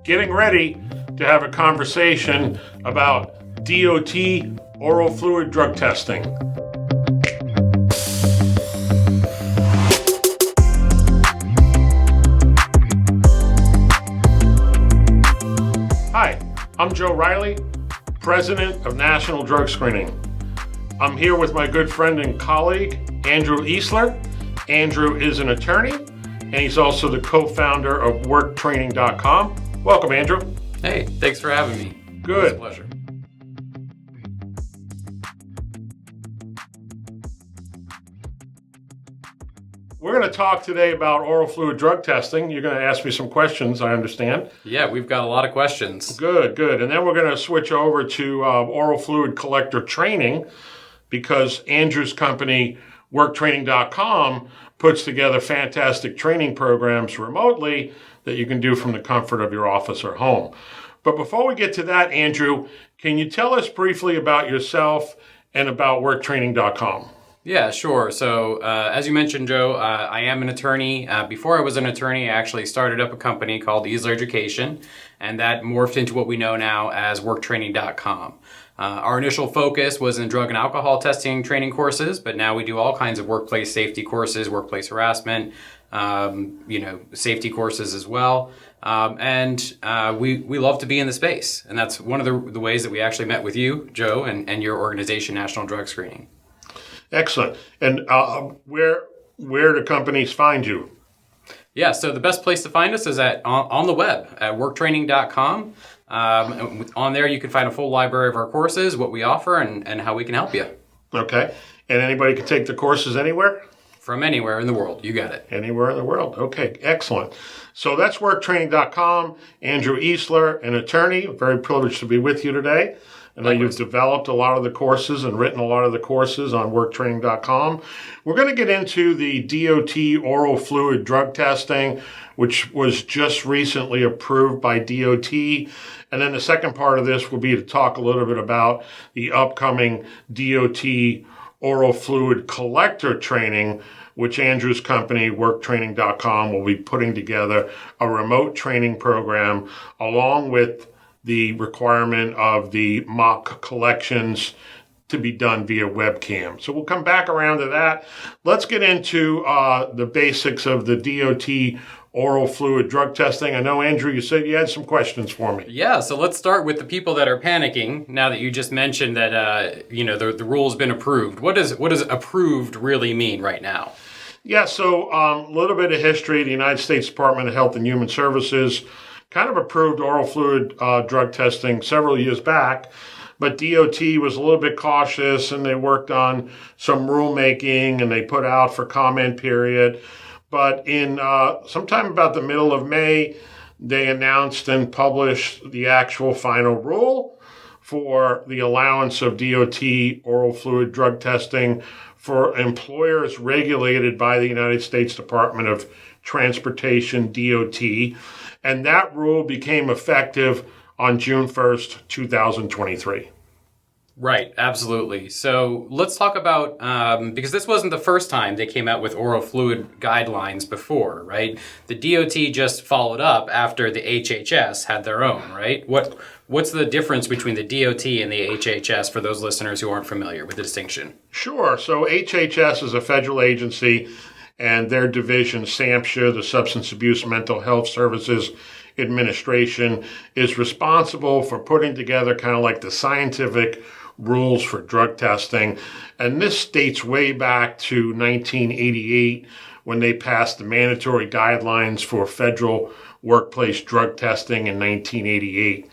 getting ready to have a conversation about DOT oral fluid drug testing. Hi, I'm Joe Reilly, President of National Drug Screening. I'm here with my good friend and colleague, Andrew Easler. Andrew is an attorney, and he's also the co-founder of WorkTraining.com. Welcome, Andrew. Hey, thanks for having me. Good. It's a pleasure. We're going to talk today about oral fluid drug testing. You're going to ask me some questions, I understand. Yeah, we've got a lot of questions. Good. And then we're going to switch over to oral fluid collector training, because Andrew's company, WorkTraining.com, puts together fantastic training programs remotely that you can do from the comfort of your office or home. But before we get to that, Andrew, can you tell us briefly about yourself and about WorkTraining.com? Yeah, sure. So as you mentioned, Joe, I am an attorney. Before I was an attorney, I actually started up a company called Easler Education, and that morphed into what we know now as WorkTraining.com. Our initial focus was in drug and alcohol testing training courses, but now we do all kinds of workplace safety courses, workplace harassment, safety courses as well. And we love to be in the space. And that's one of the ways that we actually met with you, Joe, and your organization, National Drug Screening. Excellent. And where do companies find you? Yeah, so the best place to find us is on the web at WorkTraining.com. On there, you can find a full library of our courses, what we offer, and how we can help you. Okay. And anybody can take the courses anywhere? From anywhere in the world. You got it. Anywhere in the world. Okay, excellent. So that's WorkTraining.com. Andrew Easler, an attorney. Very privileged to be with you today. I know you've developed a lot of the courses and written a lot of the courses on WorkTraining.com. We're going to get into the DOT oral fluid drug testing, which was just recently approved by DOT. And then the second part of this will be to talk a little bit about the upcoming DOT oral fluid collector training, which Andrew's company, WorkTraining.com, will be putting together a remote training program along with the requirement of the mock collections to be done via webcam. So we'll come back around to that. Let's get into the basics of the DOT oral fluid drug testing. I know, Andrew, you said you had some questions for me. Yeah, so let's start with the people that are panicking now that you just mentioned that the rule's been approved. What does approved really mean right now? Yeah, so a little bit of history. The United States Department of Health and Human Services kind of approved oral fluid drug testing several years back, but DOT was a little bit cautious, and they worked on some rulemaking, and they put out for comment period. But in sometime about the middle of May, they announced and published the actual final rule for the allowance of DOT oral fluid drug testing for employers regulated by the United States Department of Transportation, DOT. And that rule became effective on June 1st, 2023. Right, absolutely. So let's talk about, because this wasn't the first time they came out with oral fluid guidelines before, right? The DOT just followed up after the HHS had their own, right? What's the difference between the DOT and the HHS for those listeners who aren't familiar with the distinction? Sure. So HHS is a federal agency, and their division, SAMHSA, the Substance Abuse Mental Health Services Administration, is responsible for putting together kind of like the scientific rules for drug testing. And this dates way back to 1988 when they passed the mandatory guidelines for federal workplace drug testing in 1988.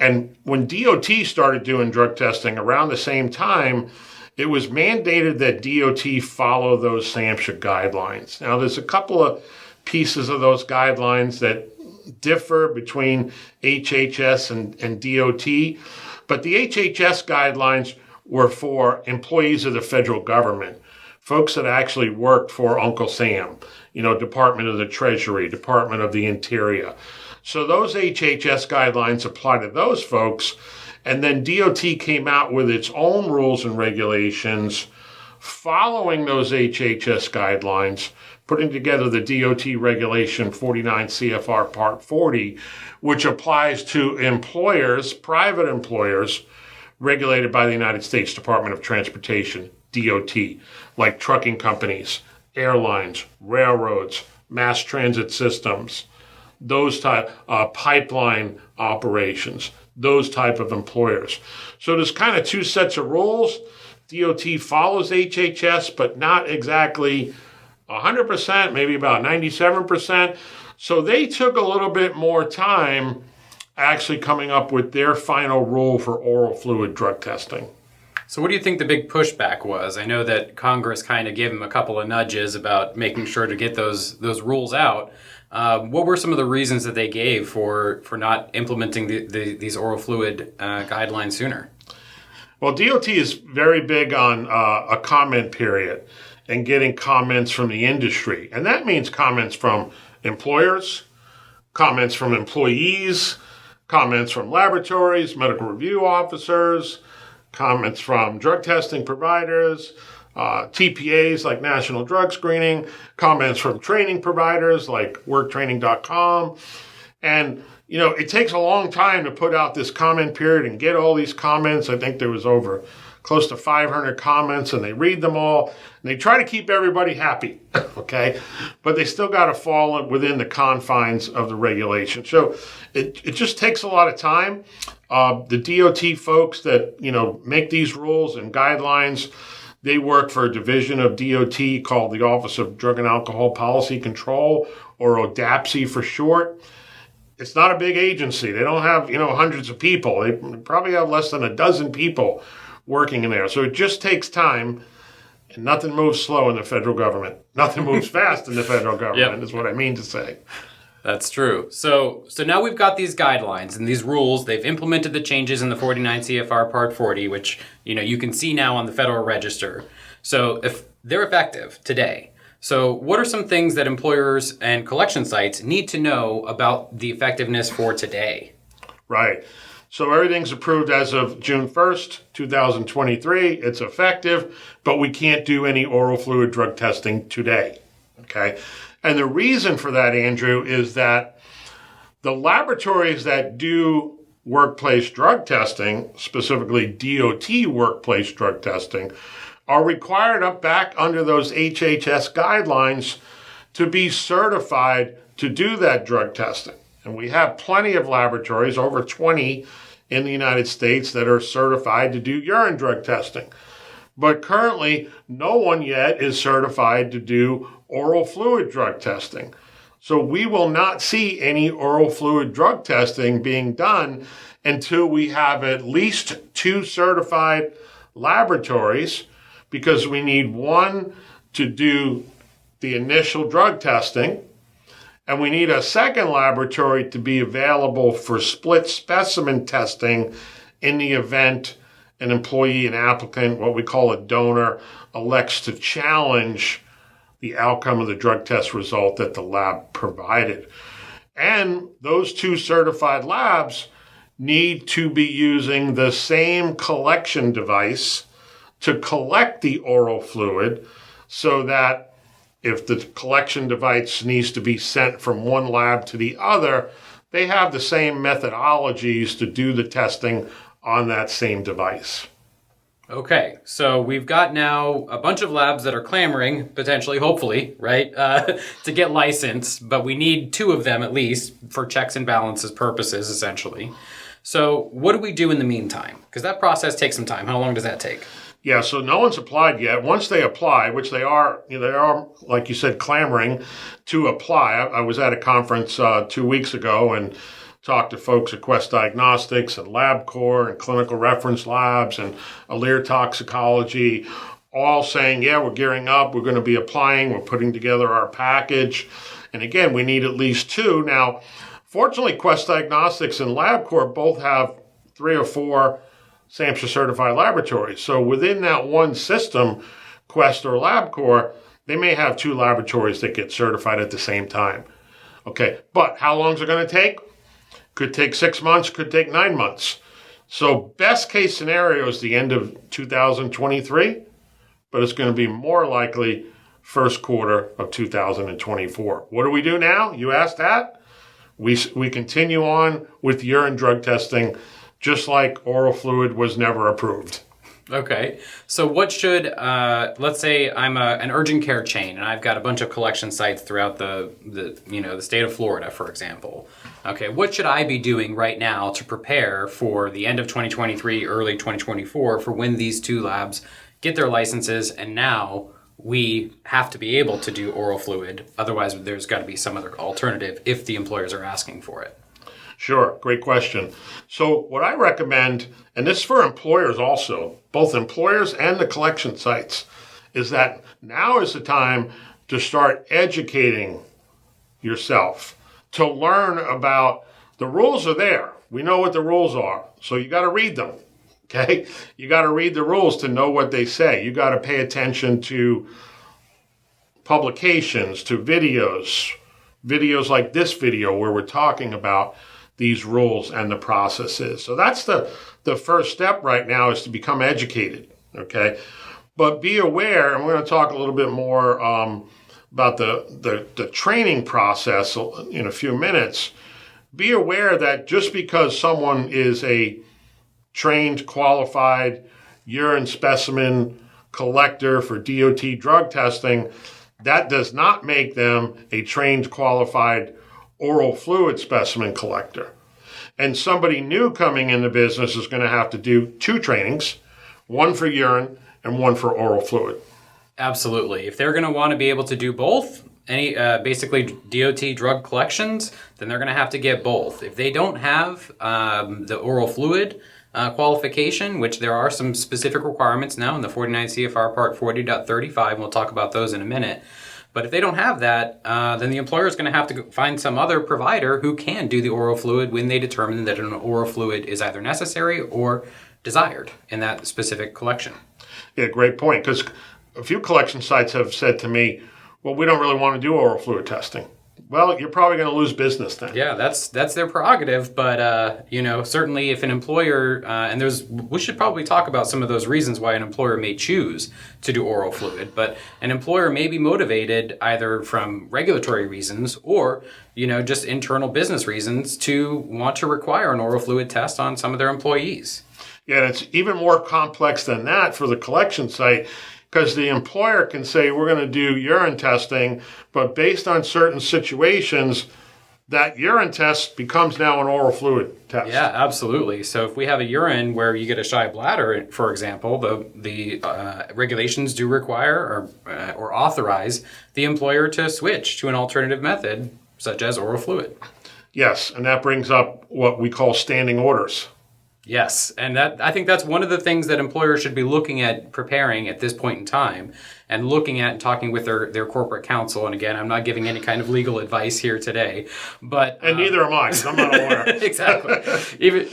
And when DOT started doing drug testing around the same time, it was mandated that DOT follow those SAMHSA guidelines. Now, there's a couple of pieces of those guidelines that differ between HHS and DOT, but the HHS guidelines were for employees of the federal government, folks that actually worked for Uncle Sam, Department of the Treasury, Department of the Interior. So those HHS guidelines apply to those folks. And then DOT came out with its own rules and regulations following those HHS guidelines putting together the DOT Regulation 49 CFR Part 40, which applies to employers, private employers, regulated by the United States Department of Transportation, DOT, like trucking companies, airlines, railroads, mass transit systems, those type pipeline operations, those type of employers. So there's kind of two sets of rules. DOT follows HHS, but not exactly 100%, maybe about 97%. So they took a little bit more time actually coming up with their final rule for oral fluid drug testing. So what do you think the big pushback was? I know that Congress kind of gave them a couple of nudges about making sure to get those rules out. What were some of the reasons that they gave for not implementing these oral fluid guidelines sooner? Well, DOT is very big on a comment period and getting comments from the industry. And that means comments from employers, comments from employees, comments from laboratories, medical review officers, comments from drug testing providers, TPAs like National Drug Screening, comments from training providers like worktraining.com. And, you know, it takes a long time to put out this comment period and get all these comments. I think there was over close to 500 comments, and they read them all. And they try to keep everybody happy, okay? But they still got to fall within the confines of the regulation. So it just takes a lot of time. The DOT folks that, you know, make these rules and guidelines, they work for a division of DOT called the Office of Drug and Alcohol Policy Control, or ODAPSI for short. It's not a big agency. They don't have, you know, hundreds of people. They probably have less than a dozen people working in there. So it just takes time, and nothing moves slow in the federal government. Nothing moves fast in the federal government, is what I mean to say. That's true. So now we've got these guidelines and these rules. They've implemented the changes in the 49 CFR Part 40, which, you know, you can see now on the Federal Register. So if they're effective today, so what are some things that employers and collection sites need to know about the effectiveness for today? Right. So everything's approved as of June 1st, 2023. It's effective, but we can't do any oral fluid drug testing today. Okay. And the reason for that, Andrew, is that the laboratories that do workplace drug testing, specifically DOT workplace drug testing, are required up back under those HHS guidelines to be certified to do that drug testing. And we have plenty of laboratories, over 20 in the United States, that are certified to do urine drug testing. But currently, no one yet is certified to do oral fluid drug testing. So we will not see any oral fluid drug testing being done until we have at least 2 certified laboratories, because we need one to do the initial drug testing, and we need a second laboratory to be available for split specimen testing in the event an employee, an applicant, what we call a donor, elects to challenge the outcome of the drug test result that the lab provided. And those 2 certified labs need to be using the same collection device to collect the oral fluid, so that if the collection device needs to be sent from one lab to the other, they have the same methodologies to do the testing on that same device. Okay, so we've got now a bunch of labs that are clamoring, potentially, hopefully, right, to get licensed, but we need 2 of them at least for checks and balances purposes, essentially. So what do we do in the meantime? Because that process takes some time. How long does that take? Yeah, so no one's applied yet. Once they apply, which they are, like you said, clamoring to apply. I was at a conference 2 weeks ago and talked to folks at Quest Diagnostics and LabCorp and Clinical Reference Labs and Alere Toxicology, all saying, yeah, we're gearing up, we're going to be applying, we're putting together our package. And again, we need at least 2. Now, fortunately, Quest Diagnostics and LabCorp both have 3 or 4 SAMHSA certified laboratories. So within that one system, Quest or LabCorp, they may have 2 laboratories that get certified at the same time. Okay, but how long is it going to take? Could take 6 months, could take 9 months. So best case scenario is the end of 2023, but it's going to be more likely first quarter of 2024. What do we do now? You asked that. We continue on with urine drug testing, just like oral fluid was never approved. Okay, so what should, let's say I'm an urgent care chain and I've got a bunch of collection sites throughout the state of Florida, for example. Okay, what should I be doing right now to prepare for the end of 2023, early 2024, for when these two labs get their licenses and now we have to be able to do oral fluid? Otherwise, there's got to be some other alternative if the employers are asking for it. Sure, great question. So what I recommend, and this is for employers also, both employers and the collection sites, is that now is the time to start educating yourself, to learn about the rules are there. We know what the rules are, so you got to read them, okay? You got to read the rules to know what they say. You got to pay attention to publications, to videos like this video where we're talking about these rules and the processes. So that's the first step right now, is to become educated, okay? But be aware, and we're going to talk a little bit more about the training process in a few minutes. Be aware that just because someone is a trained, qualified urine specimen collector for DOT drug testing, that does not make them a trained, qualified oral fluid specimen collector. And somebody new coming in the business is going to have to do 2 trainings, one for urine and one for oral fluid. Absolutely. If they're going to want to be able to do both, basically DOT drug collections, then they're going to have to get both. If they don't have the oral fluid qualification, which there are some specific requirements now in the 49 CFR Part 40.35, and we'll talk about those in a minute. But if they don't have that, then the employer is going to have to find some other provider who can do the oral fluid when they determine that an oral fluid is either necessary or desired in that specific collection. Yeah, great point. Because a few collection sites have said to me, well, we don't really want to do oral fluid testing. Well, you're probably going to lose business then. Yeah, that's their prerogative, but certainly if an employer we should probably talk about some of those reasons why an employer may choose to do oral fluid, but an employer may be motivated either from regulatory reasons or just internal business reasons to want to require an oral fluid test on some of their employees. Yeah, and it's even more complex than that for the collection site, because the employer can say, we're going to do urine testing, but based on certain situations, that urine test becomes now an oral fluid test. Yeah, absolutely. So if we have a urine where you get a shy bladder, for example, the regulations do require or authorize the employer to switch to an alternative method, such as oral fluid. Yes, and that brings up what we call standing orders. Yes, and I think that's one of the things that employers should be looking at preparing at this point in time, and looking at and talking with their corporate counsel. And again, I'm not giving any kind of legal advice here today, but and neither am I, because I'm not a lawyer. Exactly.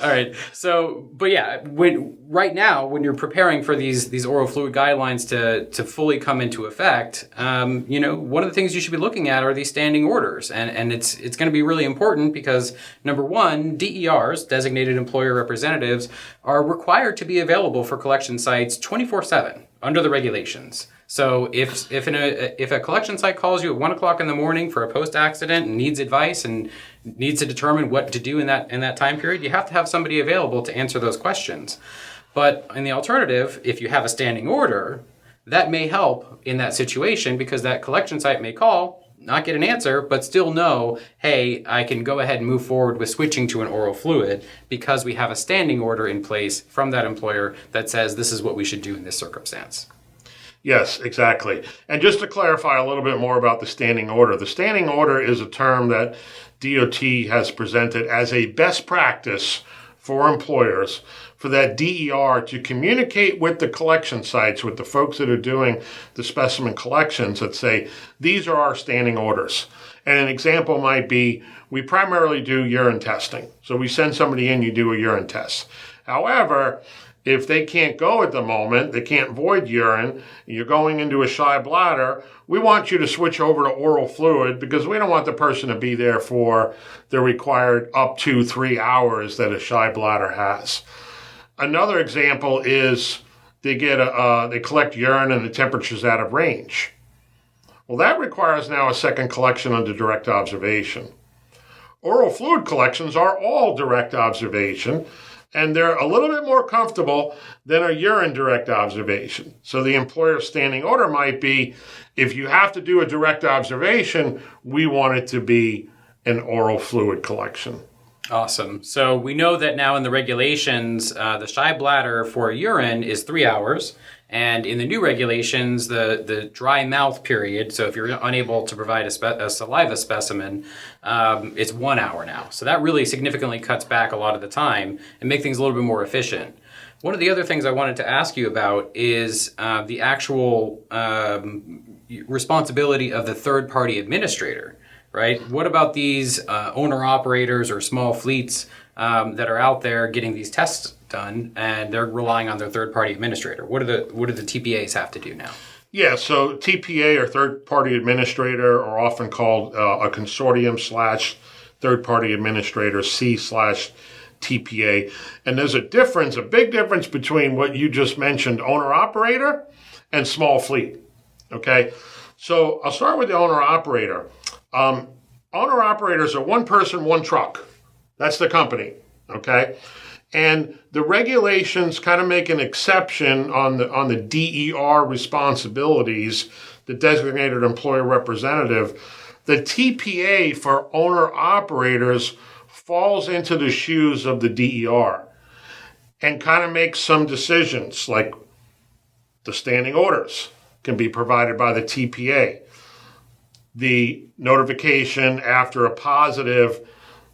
All right. So, but yeah, right now when you're preparing for these oral fluid guidelines to fully come into effect, one of the things you should be looking at are these standing orders, and it's going to be really important because number one, DERs, designated employer representatives, are required to be available for collection sites 24/7 under the regulations. So if a collection site calls you at 1 o'clock in the morning for a post-accident and needs advice and needs to determine what to do in that time period, you have to have somebody available to answer those questions. But in the alternative, if you have a standing order, that may help in that situation because that collection site may call, not get an answer, but still know, hey, I can go ahead and move forward with switching to an oral fluid because we have a standing order in place from that employer that says this is what we should do in this circumstance. Yes, exactly. And just to clarify a little bit more about the standing order is a term that DOT has presented as a best practice for employers for that DER to communicate with the collection sites, with the folks that are doing the specimen collections, that say, these are our standing orders. And an example might be, we primarily do urine testing. So we send somebody in, you do a urine test. However, if they can't go at the moment, they can't void urine, you're going into a shy bladder, we want you to switch over to oral fluid because we don't want the person to be there for the required up to 3 hours that a shy bladder has. Another example is they collect urine and the temperature's out of range. Well, that requires now a second collection under direct observation. Oral fluid collections are all direct observation, and they're a little bit more comfortable than a urine direct observation. So the employer's standing order might be, if you have to do a direct observation, we want it to be an oral fluid collection. Awesome. So we know that now in the regulations, the shy bladder for urine is 3 hours. And in the new regulations, the dry mouth period, so if you're unable to provide a saliva specimen, it's 1 hour now. So that really significantly cuts back a lot of the time and make things a little bit more efficient. One of the other things I wanted to ask you about is the actual responsibility of the third-party administrator, right? What about these owner-operators or small fleets that are out there getting these tests done, and they're relying on their third-party administrator? What do the TPAs have to do now? Yeah, so TPA or third-party administrator are often called a consortium / third-party administrator, C/TPA. And there's a big difference between what you just mentioned, owner-operator, and small fleet. Okay, so I'll start with the owner-operator. Owner-operators are one person, one truck. That's the company. Okay. And the regulations kind of make an exception on the DER responsibilities, the designated employer representative. The TPA for owner-operators falls into the shoes of the DER and kind of makes some decisions, like the standing orders can be provided by the TPA. The notification after a positive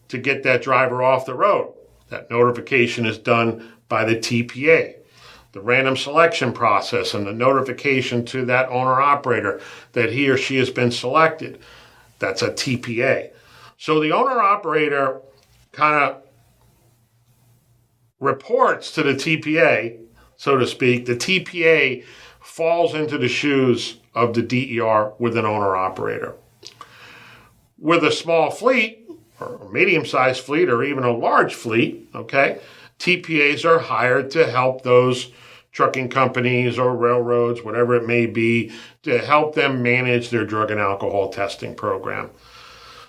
to get that driver off the road, that notification is done by the TPA. The random selection process and the notification to that owner-operator that he or she has been selected, that's a TPA. So the owner-operator kind of reports to the TPA, so to speak. The TPA falls into the shoes of the DER with an owner-operator. With a small fleet, or a medium-sized fleet, or even a large fleet, okay, TPAs are hired to help those trucking companies or railroads, whatever it may be, to help them manage their drug and alcohol testing program.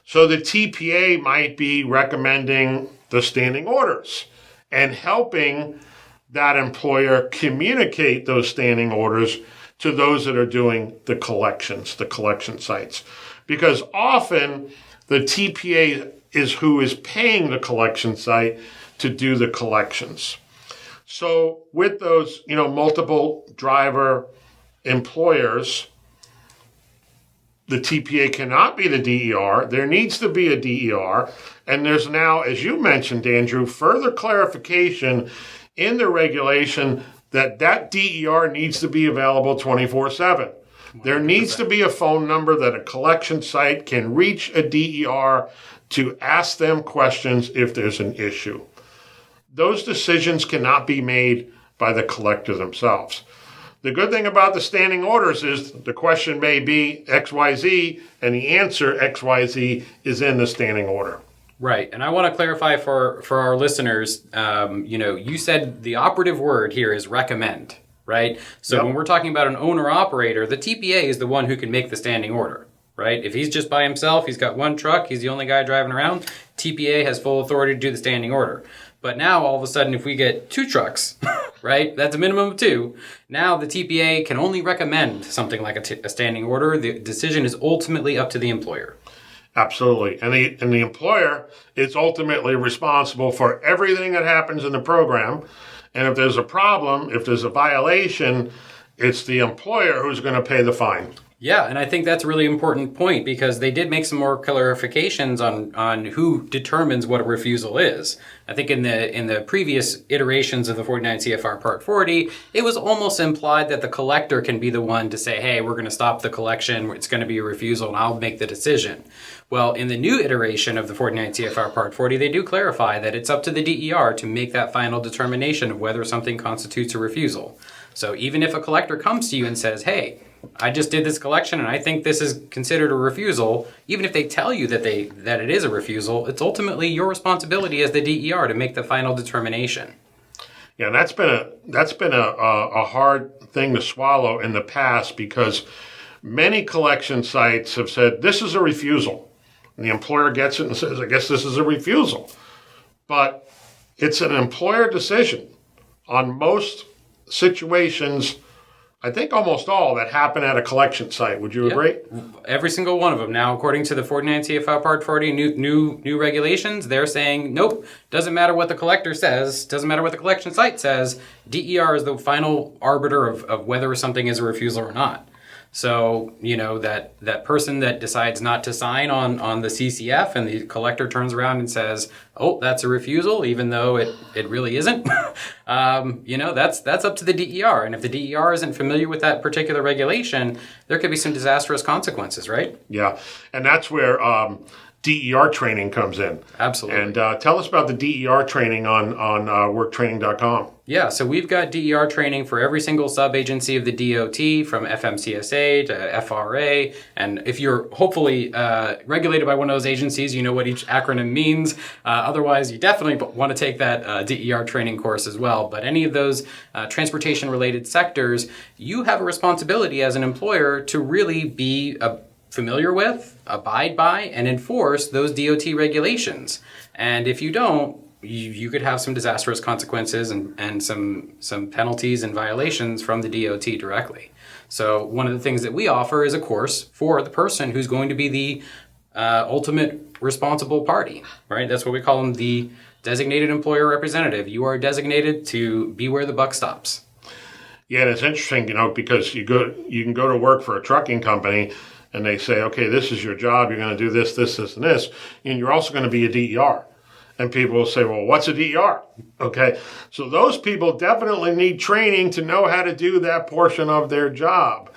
So the TPA might be recommending the standing orders and helping that employer communicate those standing orders to those that are doing the collections, the collection sites. Because often the TPA is who is paying the collection site to do the collections. So with those, multiple driver employers, the TPA cannot be the DER. There needs to be a DER. And there's now, as you mentioned, Andrew, further clarification in the regulation that DER needs to be available 24/7. There needs to be a phone number that a collection site can reach a DER to ask them questions if there's an issue. Those decisions cannot be made by the collector themselves. The good thing about the standing orders is the question may be XYZ, and the answer XYZ is in the standing order. Right. And I want to clarify for our listeners, you said the operative word here is recommend, right? So When we're talking about an owner-operator, the TPA is the one who can make the standing order, right? If he's just by himself, he's got one truck, he's the only guy driving around, TPA has full authority to do the standing order. But now, all of a sudden, if we get 2 trucks, right, that's a minimum of 2. Now the TPA can only recommend something like a standing order. The decision is ultimately up to the employer. Absolutely. And the employer is ultimately responsible for everything that happens in the program. And if there's a problem, if there's a violation, it's the employer who's going to pay the fine. Yeah, and I think that's a really important point because they did make some more clarifications on who determines what a refusal is. I think in the previous iterations of the 49 CFR Part 40, it was almost implied that the collector can be the one to say, hey, we're going to stop the collection, it's going to be a refusal, and I'll make the decision. Well, in the new iteration of the 49 CFR Part 40, they do clarify that it's up to the DER to make that final determination of whether something constitutes a refusal. So even if a collector comes to you and says, hey, I just did this collection and I think this is considered a refusal, even if they tell you that it is a refusal, it's ultimately your responsibility as the DER to make the final determination. Yeah, and that's been a hard thing to swallow in the past because many collection sites have said, this is a refusal. And the employer gets it and says, I guess this is a refusal. But it's an employer decision on most situations, I think almost all, that happen at a collection site. Would you agree? Every single one of them. Now, according to the 49 CFR Part 40 new regulations, they're saying, nope, doesn't matter what the collector says, doesn't matter what the collection site says, DER is the final arbiter of whether something is a refusal or not. So, that person that decides not to sign on the CCF and the collector turns around and says, oh, that's a refusal, even though it really isn't, that's up to the DER. And if the DER isn't familiar with that particular regulation, there could be some disastrous consequences, right? Yeah, and that's where DER training comes in. Absolutely. And tell us about the DER training on worktraining.com. Yeah, so we've got DER training for every single sub-agency of the DOT, from FMCSA to FRA. And if you're hopefully regulated by one of those agencies, you know what each acronym means. Otherwise, you definitely want to take that DER training course as well. But any of those transportation-related sectors, you have a responsibility as an employer to really be familiar with, abide by, and enforce those DOT regulations. And if you don't, you could have some disastrous consequences and some penalties and violations from the DOT directly. So one of the things that we offer is a course for the person who's going to be the ultimate responsible party, right? That's what we call them, the designated employer representative. You are designated to be where the buck stops. Yeah, and it's interesting, because you can go to work for a trucking company and they say, okay, this is your job. You're going to do this, this, this, and this. And you're also going to be a DER. And people will say, well, what's a DER? Okay, so those people definitely need training to know how to do that portion of their job.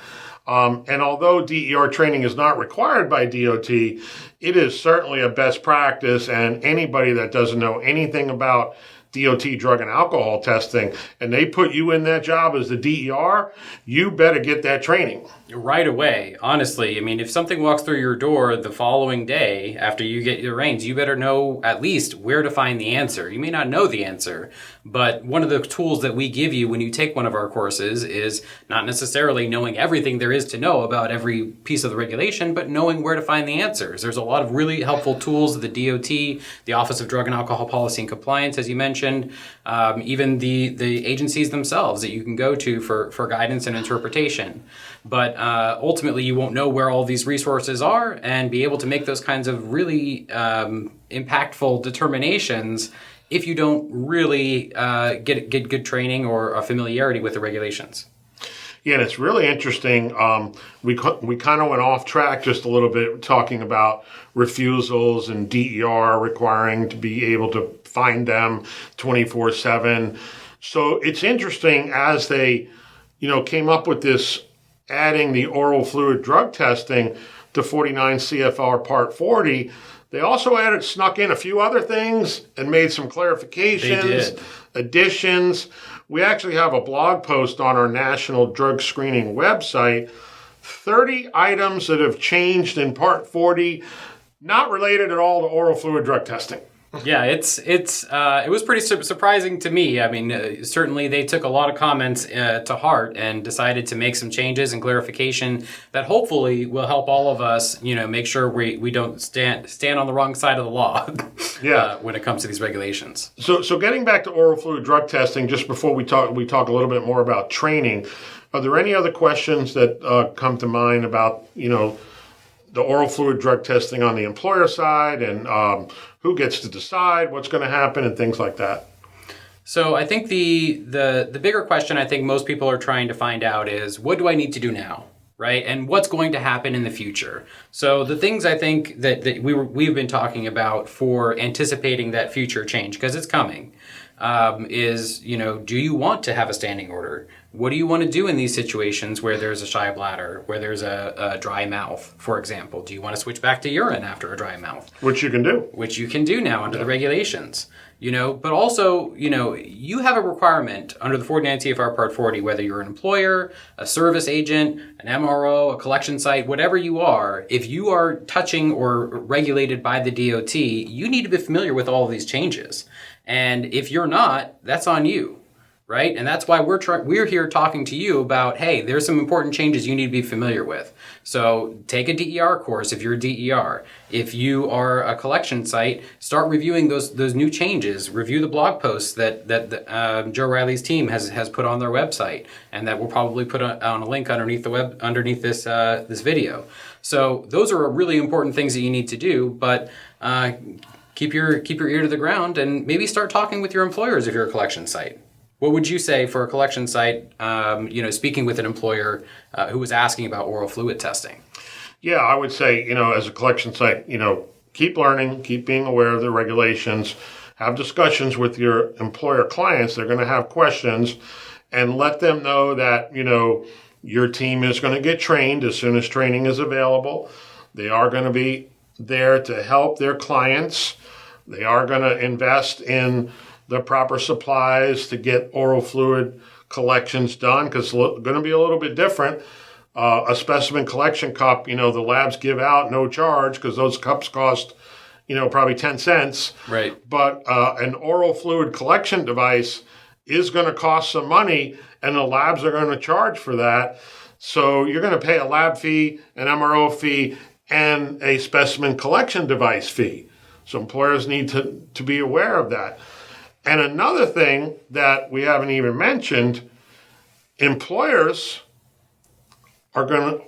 And although DER training is not required by DOT, it is certainly a best practice. And anybody that doesn't know anything about DOT drug and alcohol testing, and they put you in that job as the DER, you better get that training. Right away, honestly. I mean, if something walks through your door the following day after you get your reins, you better know at least where to find the answer. You may not know the answer, but one of the tools that we give you when you take one of our courses is not necessarily knowing everything there is to know about every piece of the regulation, but knowing where to find the answers. There's a lot of really helpful tools, the DOT, the Office of Drug and Alcohol Policy and Compliance, as you mentioned, even the agencies themselves that you can go to for guidance and interpretation. But ultimately, you won't know where all these resources are and be able to make those kinds of really impactful determinations if you don't really get good training or a familiarity with the regulations. Yeah, and it's really interesting. We kind of went off track just a little bit talking about refusals and DER requiring to be able to find them 24/7. So it's interesting as they, came up with this, adding the oral fluid drug testing to 49 CFR Part 40, they also snuck in a few other things and made some clarifications, additions. We actually have a blog post on our National Drug Screening website, 30 items that have changed in Part 40, not related at all to oral fluid drug testing. Yeah, it was pretty surprising to me. I mean, certainly they took a lot of comments to heart and decided to make some changes and clarification that hopefully will help all of us, make sure we don't stand on the wrong side of the law. When it comes to these regulations. So getting back to oral fluid drug testing, just before we talk a little bit more about training, are there any other questions that come to mind about, the oral fluid drug testing on the employer side and who gets to decide what's going to happen and things like that? So I think the bigger question I think most people are trying to find out is, what do I need to do now, right? And what's going to happen in the future? So the things I think that we've been talking about for anticipating that future change, because it's coming, is, do you want to have a standing order? What do you want to do in these situations where there's a shy bladder, where there's a dry mouth, for example? Do you want to switch back to urine after a dry mouth? Which you can do. Which you can do now under the regulations. But also, you have a requirement under the 49 CFR Part 40, whether you're an employer, a service agent, an MRO, a collection site, whatever you are, if you are touching or regulated by the DOT, you need to be familiar with all of these changes. And if you're not, that's on you. right? And that's why we're here talking to you about, hey, there's some important changes you need to be familiar with. So take a DER course if you're a DER. If you are a collection site, start reviewing those new changes. Review the blog posts that Joe Reilly's team has put on their website, and that we'll probably put on a link underneath this this video. So those are really important things that you need to do, but keep your ear to the ground and maybe start talking with your employers if you're a collection site. What would you say for a collection site, speaking with an employer who was asking about oral fluid testing? Yeah, I would say, as a collection site, keep learning, keep being aware of the regulations, have discussions with your employer clients. They're going to have questions, and let them know that, your team is going to get trained as soon as training is available. They are going to be there to help their clients. They are going to invest in the proper supplies to get oral fluid collections done, because it's going to be a little bit different. A specimen collection cup, the labs give out no charge because those cups cost, probably 10 cents. Right. But an oral fluid collection device is going to cost some money, and the labs are going to charge for that. So you're going to pay a lab fee, an MRO fee, and a specimen collection device fee. So employers need to be aware of that. And another thing that we haven't even mentioned, employers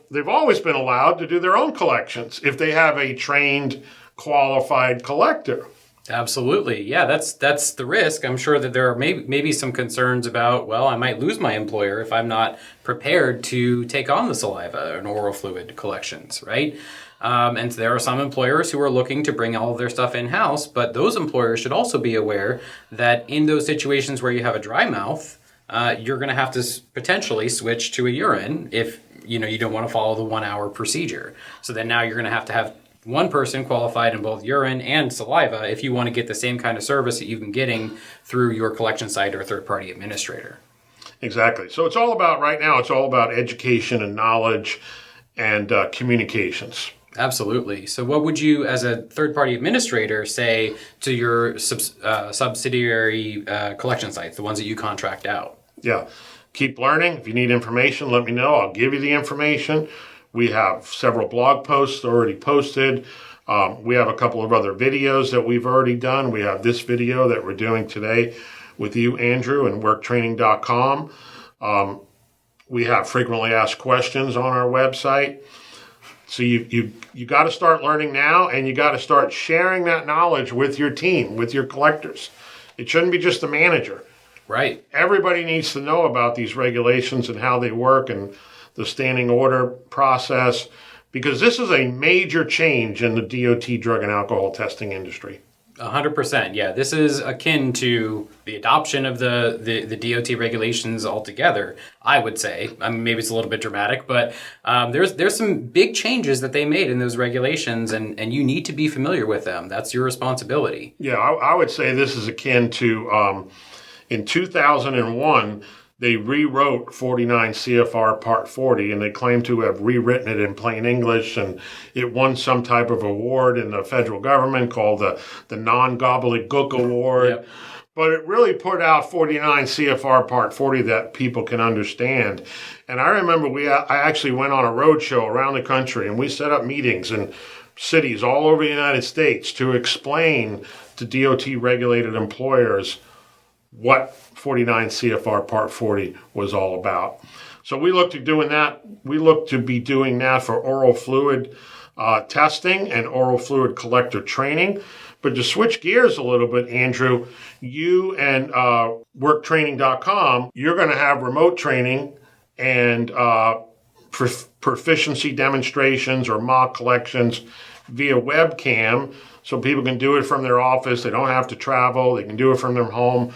they've always been allowed to do their own collections if they have a trained, qualified collector. Absolutely. Yeah, that's the risk. I'm sure that there are maybe some concerns about, well, I might lose my employer if I'm not prepared to take on the saliva and oral fluid collections, right? And there are some employers who are looking to bring all of their stuff in-house, but those employers should also be aware that in those situations where you have a dry mouth, you're going to have to potentially switch to a urine if you don't want to follow the 1 hour procedure. So then now you're going to have one person qualified in both urine and saliva if you want to get the same kind of service that you've been getting through your collection site or third-party administrator. Exactly. So it's all about education and knowledge and communications. Absolutely. So what would you, as a third-party administrator, say to your subsidiary collection sites, the ones that you contract out? Yeah. Keep learning. If you need information, let me know. I'll give you the information. We have several blog posts already posted. We have a couple of other videos that we've already done. We have this video that we're doing today with you, Andrew, and worktraining.com. We have frequently asked questions on our website. So you got to start learning now, and you got to start sharing that knowledge with your team, with your collectors. It shouldn't be just the manager. Right. Everybody needs to know about these regulations and how they work and the standing order process, because this is a major change in the DOT drug and alcohol testing industry. 100%. Yeah, this is akin to the adoption of the DOT regulations altogether, I would say. I mean, maybe it's a little bit dramatic, but there's some big changes that they made in those regulations, and you need to be familiar with them. That's your responsibility. Yeah, I would say this is akin to, in 2001, they rewrote 49 CFR Part 40, and they claim to have rewritten it in plain English, and it won some type of award in the federal government called the Non-Gobbledygook Award. Yep. But it really put out 49 CFR Part 40 that people can understand. And I remember I actually went on a road show around the country, and we set up meetings in cities all over the United States to explain to DOT-regulated employers what 49 CFR Part 40 was all about. So we look to doing that. We look to be doing that for oral fluid testing and oral fluid collector training. But to switch gears a little bit, Andrew, you and worktraining.com, you're going to have remote training and proficiency demonstrations or mock collections via webcam, so people can do it from their office. They don't have to travel. They can do it from their home.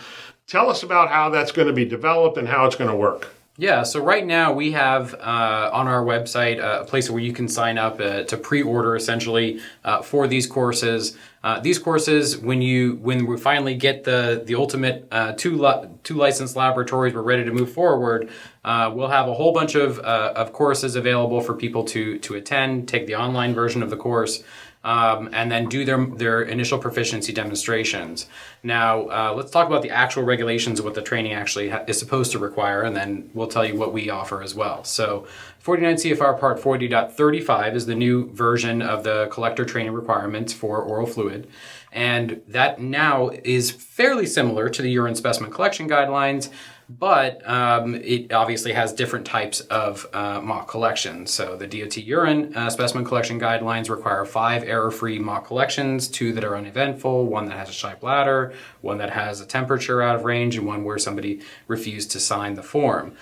Tell us about how that's going to be developed and how it's going to work. Yeah, so right now we have on our website a place where you can sign up to pre-order essentially for these courses. These courses, when we finally get the ultimate two licensed laboratories, we're ready to move forward. We'll have a whole bunch of courses available for people to attend, take the online version of the course. and then do their initial proficiency demonstrations. Now, let's talk about the actual regulations of what the training actually is supposed to require, and then we'll tell you what we offer as well. So 49 CFR Part 40.35 is the new version of the collector training requirements for oral fluid. And that now is fairly similar to the urine specimen collection guidelines, but it obviously has different types of mock collections. So the DOT urine specimen collection guidelines require 5 error-free mock collections, 2 that are uneventful, 1 that has a shy bladder, 1 that has a temperature out of range, and 1 where somebody refused to sign the form.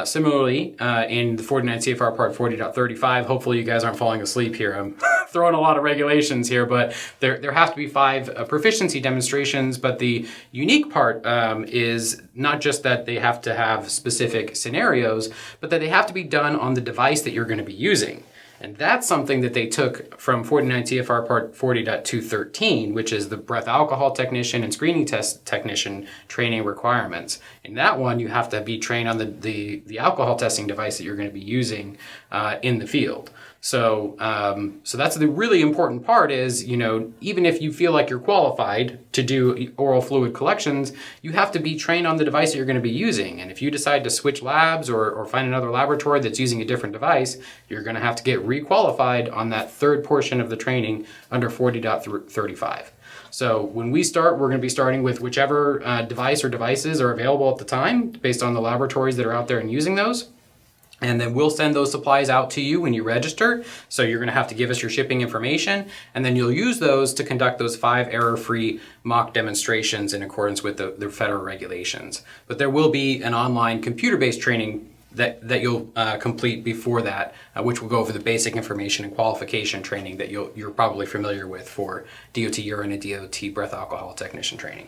Similarly, in the 49 CFR Part 40.35, hopefully you guys aren't falling asleep here. I'm throwing a lot of regulations here, but there have to be 5 proficiency demonstrations. But the unique part is not just that they have to have specific scenarios, but that they have to be done on the device that you're going to be using. And that's something that they took from 49 CFR Part 40.213, which is the breath alcohol technician and screening test technician training requirements. In that one, you have to be trained on the alcohol testing device that you're going to be using in the field. So that's the really important part is, even if you feel like you're qualified to do oral fluid collections, you have to be trained on the device that you're going to be using. And if you decide to switch labs or find another laboratory that's using a different device, you're going to have to get re-qualified on that third portion of the training under 40.35. So when we start, we're going to be starting with whichever device or devices are available at the time based on the laboratories that are out there and using those. And then we'll send those supplies out to you when you register. So you're going to have to give us your shipping information, and then you'll use those to conduct those 5 error-free mock demonstrations in accordance with the federal regulations. But there will be an online computer-based training that you'll complete before that, which will go over the basic information and qualification training that you're probably familiar with for DOT urine and DOT breath alcohol technician training.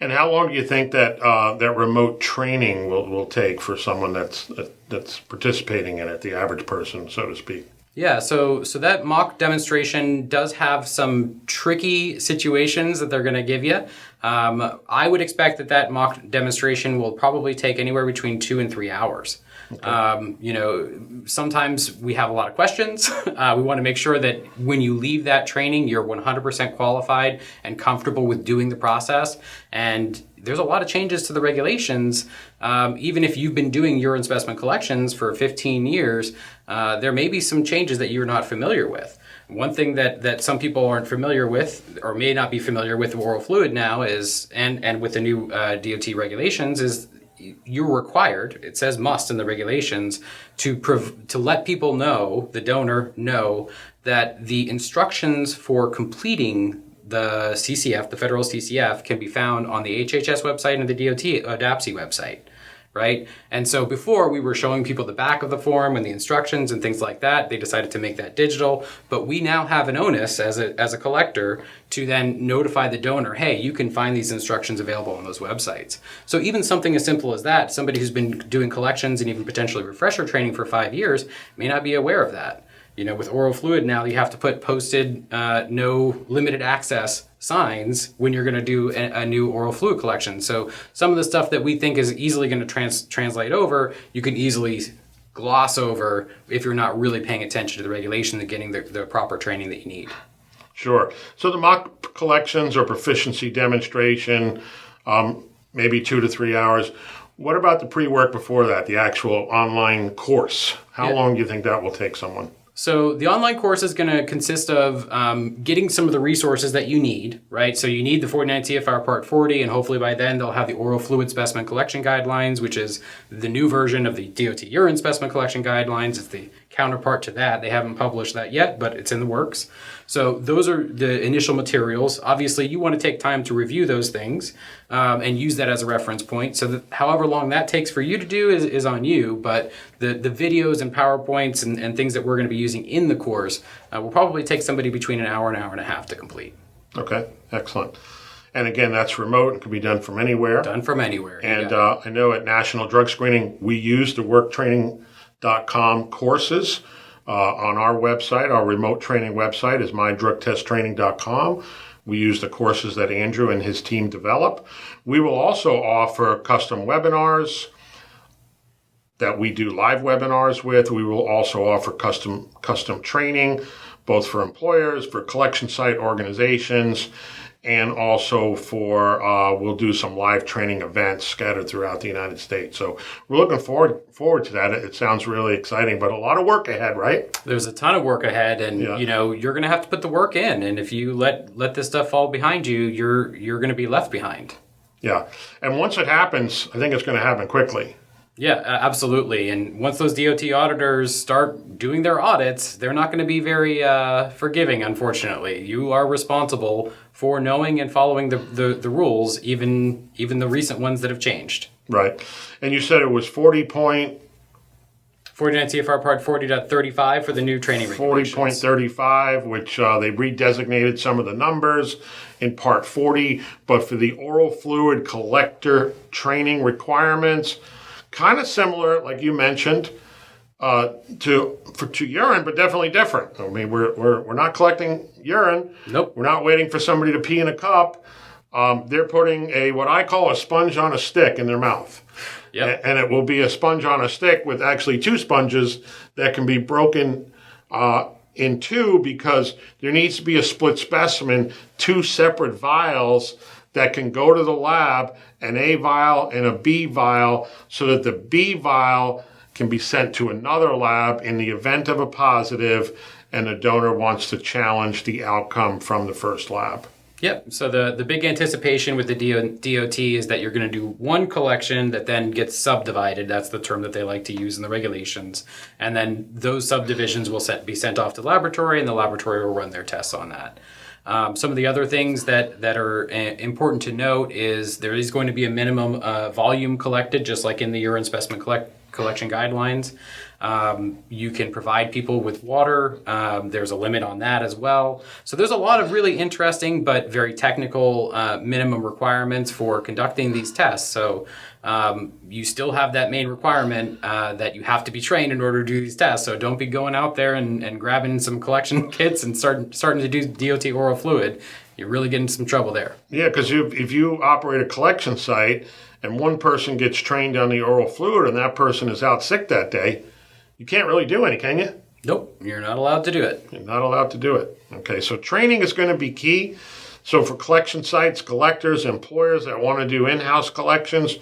And how long do you think that that remote training will take for someone that's participating in it, the average person, so to speak? Yeah, so that mock demonstration does have some tricky situations that they're going to give you. I would expect that mock demonstration will probably take anywhere between 2 and 3 hours. Okay. Sometimes we have a lot of questions. We want to make sure that when you leave that training, you're 100% qualified and comfortable with doing the process. And there's a lot of changes to the regulations. Even if you've been doing urine specimen collections for 15 years, there may be some changes that you're not familiar with. One thing that some people aren't familiar with or may not be familiar with oral fluid now is, and with the new DOT regulations, is you're required, it says must in the regulations, to let people know, the donor know, that the instructions for completing the CCF, the federal CCF, can be found on the HHS website and the DOT ADAPSI website, right? And so before we were showing people the back of the form and the instructions and things like that. They decided to make that digital, but we now have an onus as a collector to then notify the donor, hey, you can find these instructions available on those websites. So even something as simple as that, somebody who's been doing collections and even potentially refresher training for 5 years may not be aware of that. With oral fluid now, you have to put posted no limited access signs when you're going to do a new oral fluid collection. So some of the stuff that we think is easily going to translate over, you can easily gloss over if you're not really paying attention to the regulation and getting the proper training that you need. Sure. So the mock collections or proficiency demonstration, maybe 2 to 3 hours. What about the pre-work before that, the actual online course? How long do you think that will take someone? So the online course is going to consist of getting some of the resources that you need, right? So you need the 49 CFR Part 40, and hopefully by then they'll have the oral fluid specimen collection guidelines, which is the new version of the DOT urine specimen collection guidelines. It's the counterpart to that. They haven't published that yet, but it's in the works. So those are the initial materials. Obviously, you want to take time to review those things and use that as a reference point. So that however long that takes for you to do is on you, but the videos and PowerPoints and things that we're going to be using in the course will probably take somebody between an hour and a half to complete. Okay, excellent. And again, that's remote and can be done from anywhere. Done from anywhere. And I know at National Drug Screening, we use the worktraining.com courses on our website. Our remote training website is mydrugtesttraining.com. We use the courses that Andrew and his team develop. We will also offer custom webinars that we do live webinars with. We will also offer custom training, both for employers, for collection site organizations, and also for we'll do some live training events scattered throughout the United States. So we're looking forward to that. It sounds really exciting, but a lot of work ahead, right? There's a ton of work ahead, and you're going to have to put the work in. And if you let this stuff fall behind you, you're going to be left behind. Yeah, and once it happens, I think it's going to happen quickly. Yeah, absolutely. And once those DOT auditors start doing their audits, they're not going to be very forgiving, unfortunately. You are responsible for knowing and following the rules, even the recent ones that have changed. Right. And you said it was 49 CFR Part 40.35 for the new training regulations. 40.35, which they redesignated some of the numbers in Part 40, but for the oral fluid collector training requirements, kind of similar, like you mentioned, to urine, but definitely different. I mean, we're not collecting urine. Nope. We're not waiting for somebody to pee in a cup. They're putting what I call a sponge on a stick in their mouth. Yep. And it will be a sponge on a stick with actually two sponges that can be broken in two, because there needs to be a split specimen, two separate vials that can go to the lab, an A vial and a B vial, so that the B vial can be sent to another lab in the event of a positive and the donor wants to challenge the outcome from the first lab. Yep. So the big anticipation with the DOT is that you're going to do one collection that then gets subdivided. That's the term that they like to use in the regulations. And then those subdivisions will be sent off to the laboratory, and the laboratory will run their tests on that. Some of the other things that are important to note is there is going to be a minimum volume collected, just like in the urine specimen collection guidelines. You can provide people with water. There's a limit on that as well. So there's a lot of really interesting but very technical minimum requirements for conducting these tests. So you still have that main requirement that you have to be trained in order to do these tests. So don't be going out there and grabbing some collection kits and starting to do DOT oral fluid. You're really getting some trouble there. Yeah, because if you operate a collection site and one person gets trained on the oral fluid and that person is out sick that day, you can't really do any, can you? Nope, you're not allowed to do it. You're not allowed to do it. Okay, so training is going to be key. So for collection sites, collectors, employers that want to do in-house collections,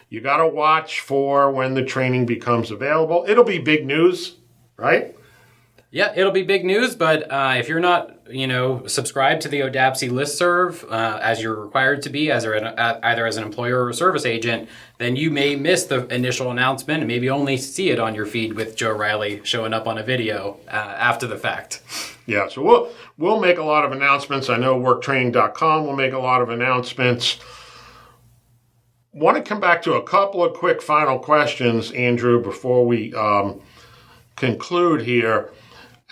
you got to watch for when the training becomes available. It'll be big news, right? Yeah, it'll be big news, but if you're not, subscribed to the ODAPSI listserv, as you're required to be, either as an employer or a service agent, then you may miss the initial announcement and maybe only see it on your feed with Joe Reilly showing up on a video after the fact. Yeah, so we'll make a lot of announcements. I know worktraining.com will make a lot of announcements. Want to come back to a couple of quick final questions, Andrew, before we conclude here.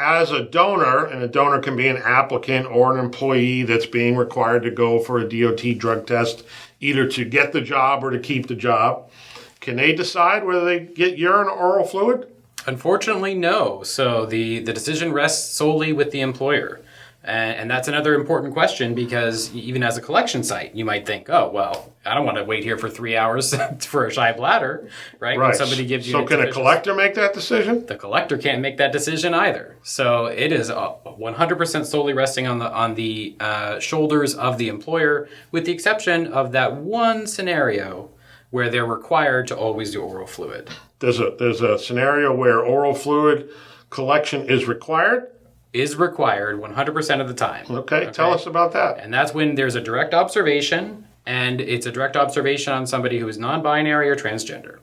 As a donor, and a donor can be an applicant or an employee that's being required to go for a DOT drug test, either to get the job or to keep the job, can they decide whether they get urine or oral fluid? Unfortunately, no. So the decision rests solely with the employer. And that's another important question, because even as a collection site, you might think, oh, well, I don't want to wait here for 3 hours for a shy bladder, right? When somebody gives you so can a collector make that decision? The collector can't make that decision either. So it is 100% solely resting on the shoulders of the employer, with the exception of that one scenario where they're required to always do oral fluid. There's a scenario where oral fluid collection is required? Is required 100% of the time. Okay, tell us about that. And that's when there's a direct observation, and it's a direct observation on somebody who is non-binary or transgender.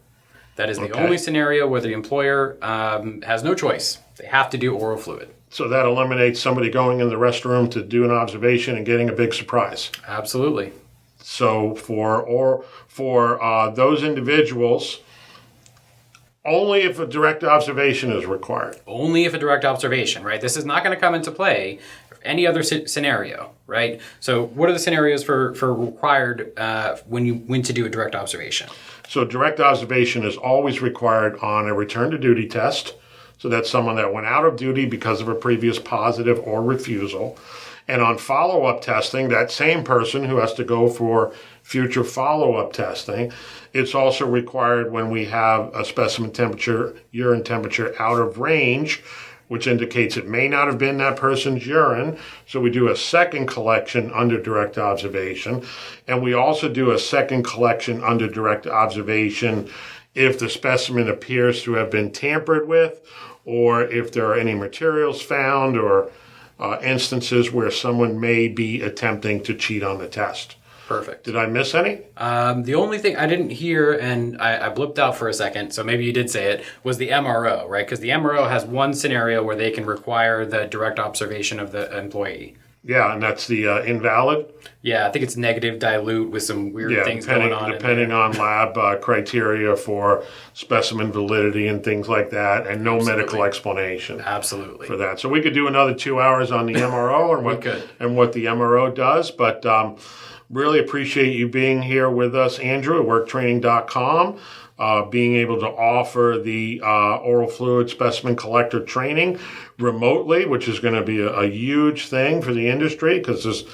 That is the only scenario where the employer has no choice. They have to do oral fluid. So that eliminates somebody going in the restroom to do an observation and getting a big surprise. Absolutely. So for those individuals, only if a direct observation is required. Only if a direct observation, right? This is not going to come into play for any other scenario, right? So what are the scenarios for required when to do a direct observation? So direct observation is always required on a return to duty test. So that's someone that went out of duty because of a previous positive or refusal. And on follow-up testing, that same person who has to go for future follow-up testing, it's also required when we have a specimen temperature, urine temperature out of range which indicates it may not have been that person's urine. So we do a second collection under direct observation. And we also do a second collection under direct observation if the specimen appears to have been tampered with, or if there are any materials found, or instances where someone may be attempting to cheat on the test. Perfect. Did I miss any? The only thing I didn't hear, and I blipped out for a second, so maybe you did say it, was the MRO, right? Because the MRO has one scenario where they can require the direct observation of the employee. Yeah, and that's the invalid. Yeah, I think it's negative dilute with some weird things going on. Depending on lab criteria for specimen validity and things like that, and no medical explanation. Absolutely. For that. So we could do another 2 hours on the MRO and what the MRO does, but really appreciate you being here with us, Andrew, at worktraining.com. Being able to offer the oral fluid specimen collector training remotely, which is going to be a huge thing for the industry, because there's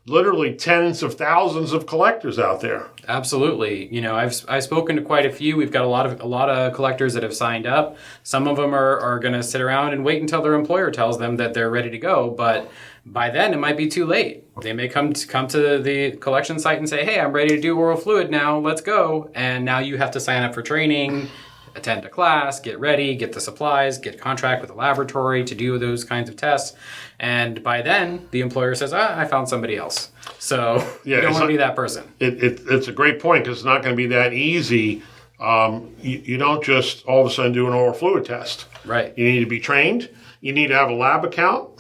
literally tens of thousands of collectors out there. Absolutely. You know, I've spoken to quite a few. We've got a lot of collectors that have signed up. Some of them are going to sit around and wait until their employer tells them that they're ready to go, but by then it might be too late. They may come to the collection site and say, "Hey, I'm ready to do oral fluid now. Let's go." And now you have to sign up for training, attend a class, get ready, get the supplies, get contract with a laboratory to do those kinds of tests. And by then, the employer says, I found somebody else. So you don't want to be that person. It's a great point, because it's not going to be that easy. You don't just all of a sudden do an oral fluid test. Right. You need to be trained. You need to have a lab account.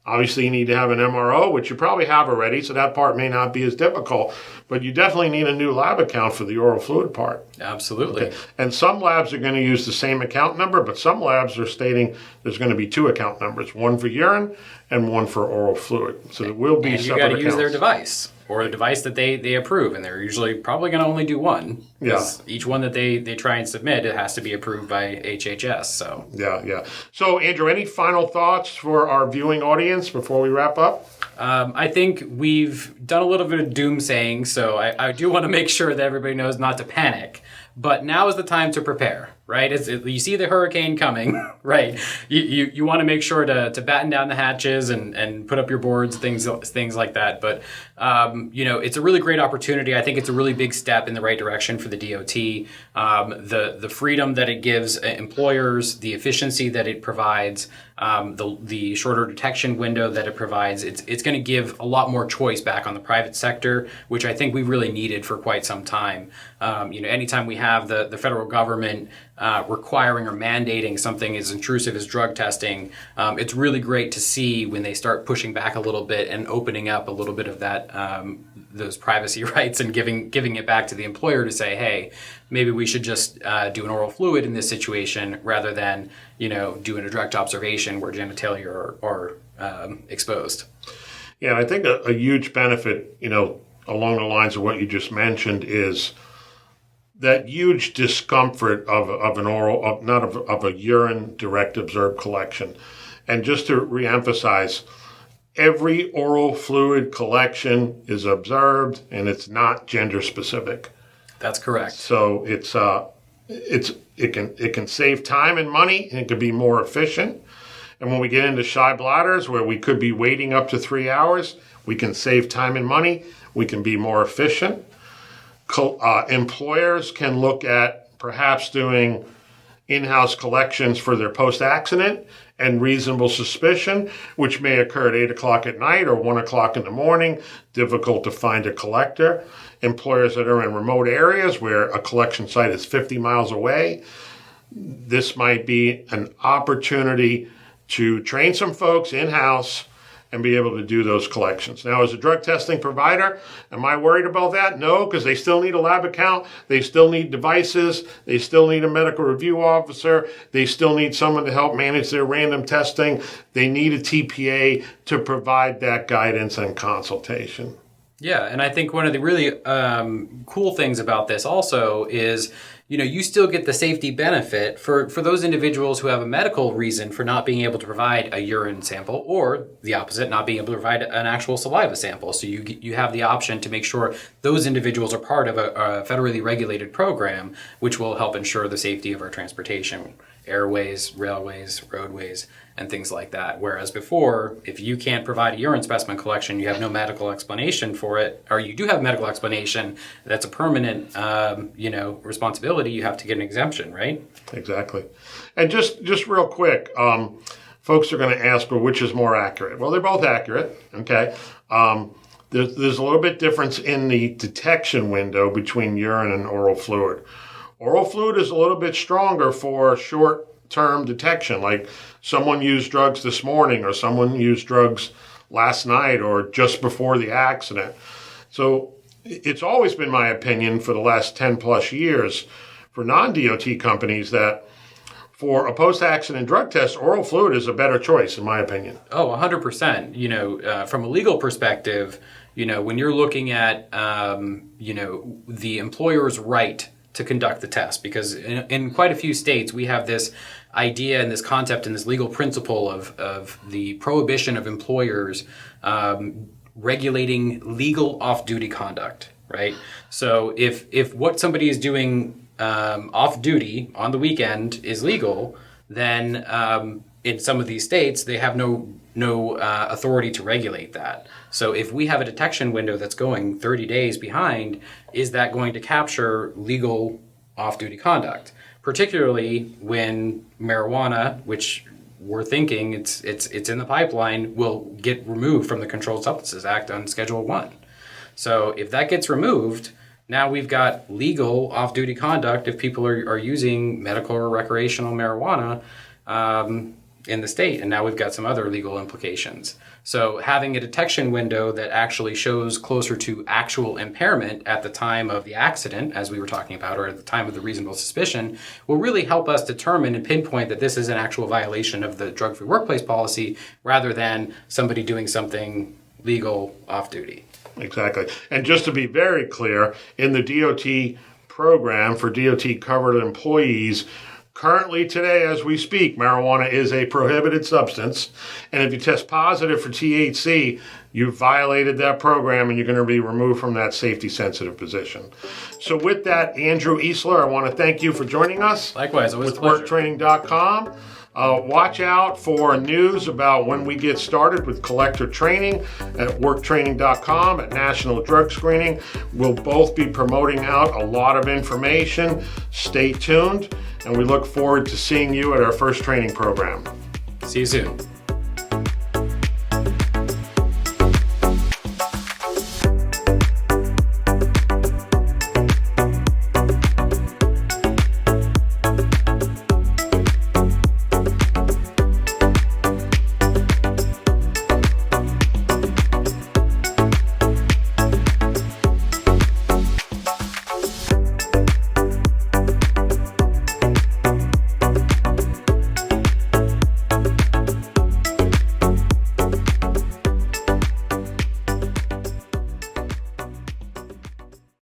Obviously, you need to have an MRO, which you probably have already, so that part may not be as difficult. But you definitely need a new lab account for the oral fluid part. Absolutely. Okay. And some labs are going to use the same account number, but some labs are stating there's going to be two account numbers, one for urine and one for oral fluid. So there will be separate accounts. And you got to use their device, or a device that they approve, and they're usually probably going to only do one. Yeah. Each one that they try and submit, it has to be approved by HHS. So Yeah. So, Andrew, any final thoughts for our viewing audience before we wrap up? I think we've done a little bit of doomsaying, so I do want to make sure that everybody knows not to panic. But now is the time to prepare, right? You see the hurricane coming, right? You want to make sure to batten down the hatches and put up your boards, things like that. But, it's a really great opportunity. I think it's a really big step in the right direction for the DOT. The freedom that it gives employers, the efficiency that it provides, the shorter detection window that it provides, it's going to give a lot more choice back on the private sector, which I think we really needed for quite some time. Anytime we have the federal government requiring or mandating something as intrusive as drug testing, it's really great to see when they start pushing back a little bit and opening up a little bit of that those privacy rights and giving it back to the employer to say, hey, maybe we should just do an oral fluid in this situation rather than doing a direct observation where genitalia are exposed. Yeah, I think a huge benefit, along the lines of what you just mentioned, is that huge discomfort of an oral, of a urine direct observed collection. And just to reemphasize, every oral fluid collection is observed, and it's not gender specific. That's correct. So it can save time and money, and it can be more efficient. And when we get into shy bladders, where we could be waiting up to 3 hours, we can save time and money. We can be more efficient. Employers can look at perhaps doing in-house collections for their post-accident and reasonable suspicion, which may occur at 8 o'clock at night or 1 o'clock in the morning, difficult to find a collector. Employers that are in remote areas where a collection site is 50 miles away, this might be an opportunity to train some folks in-house and be able to do those collections. Now, as a drug testing provider, am I worried about that? No, because they still need a lab account. They still need devices. They still need a medical review officer. They still need someone to help manage their random testing. They need a TPA to provide that guidance and consultation. Yeah, and I think one of the really cool things about this also is, you still get the safety benefit for those individuals who have a medical reason for not being able to provide a urine sample, or the opposite, not being able to provide an actual saliva sample. So you have the option to make sure those individuals are part of a federally regulated program, which will help ensure the safety of our transportation airways, railways, roadways, and things like that. Whereas before, if you can't provide a urine specimen collection, you have no medical explanation for it, or you do have medical explanation, that's a permanent, responsibility, you have to get an exemption, right? Exactly. And just real quick, folks are going to ask, well, which is more accurate? Well, they're both accurate, okay? There's a little bit difference in the detection window between urine and oral fluid. Oral fluid is a little bit stronger for short-term detection, like someone used drugs this morning or someone used drugs last night or just before the accident. So it's always been my opinion for the last 10 plus years for non-DOT companies that for a post-accident drug test, oral fluid is a better choice, in my opinion. Oh, 100%. From a legal perspective, when you're looking at, the employer's right to conduct the test, because in quite a few states, we have this idea and this concept and this legal principle of the prohibition of employers regulating legal off-duty conduct, right? So if what somebody is doing off-duty on the weekend is legal, then in some of these states, they have no authority to regulate that. So if we have a detection window that's going 30 days behind, is that going to capture legal off-duty conduct? Particularly when marijuana, which we're thinking it's in the pipeline, will get removed from the Controlled Substances Act on Schedule 1. So if that gets removed, now we've got legal off-duty conduct if people are using medical or recreational marijuana in the state, and now we've got some other legal implications. So having a detection window that actually shows closer to actual impairment at the time of the accident, as we were talking about, or at the time of the reasonable suspicion, will really help us determine and pinpoint that this is an actual violation of the drug-free workplace policy rather than somebody doing something legal off-duty. Exactly. And just to be very clear, in the DOT program for DOT covered employees, currently today as we speak, marijuana is a prohibited substance. And if you test positive for THC, you've violated that program and you're going to be removed from that safety sensitive position. So with that, Andrew Easler, I want to thank you for joining us. Likewise, always with a pleasure. WorkTraining.com. Watch out for news about when we get started with collector training at WorkTraining.com at National Drug Screening. We'll both be promoting out a lot of information. Stay tuned, and we look forward to seeing you at our first training program. See you soon.